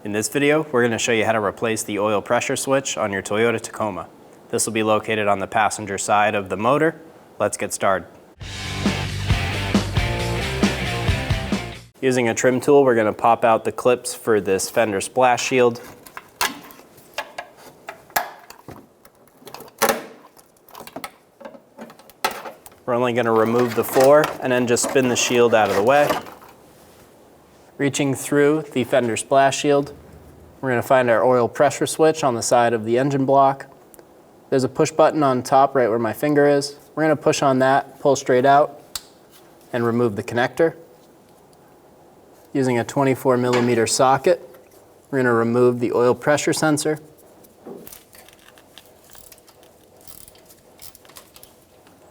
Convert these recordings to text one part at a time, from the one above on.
In this video, we're going to show you how to replace the oil pressure switch on your Toyota Tacoma. This will be located on the passenger side of the motor. Let's get started. Using a trim tool, we're going to pop out the clips for this Fender splash shield. We're only going to remove the four and then just spin the shield out of the way. Reaching through the Fender splash shield, we're going to find our oil pressure switch on the side of the engine block. There's a push button on top right where my finger is. We're going to push on that, pull straight out, and remove the connector. Using a 24mm socket, we're going to remove the oil pressure sensor.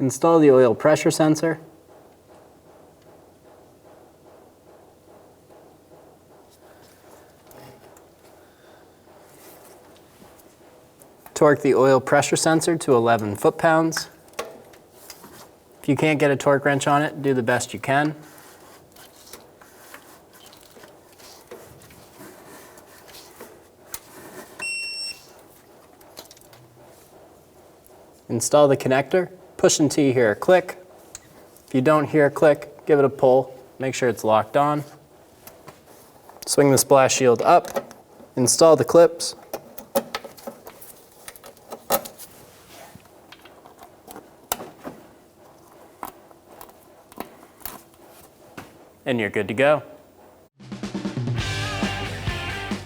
Install the oil pressure sensor. Torque the oil pressure sensor to 11 foot-pounds. If you can't get a torque wrench on it, do the best you can. Install the connector. Push until you hear a click. If you don't hear a click, give it a pull. Make sure it's locked on. Swing the splash shield up. Install the clips. And you're good to go.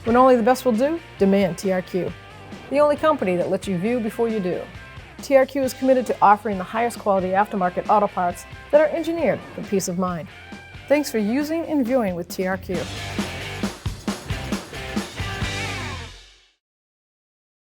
When only the best will do, demand TRQ. The only company that lets you view before you do. TRQ is committed to offering the highest quality aftermarket auto parts that are engineered for peace of mind. Thanks for using and viewing with TRQ.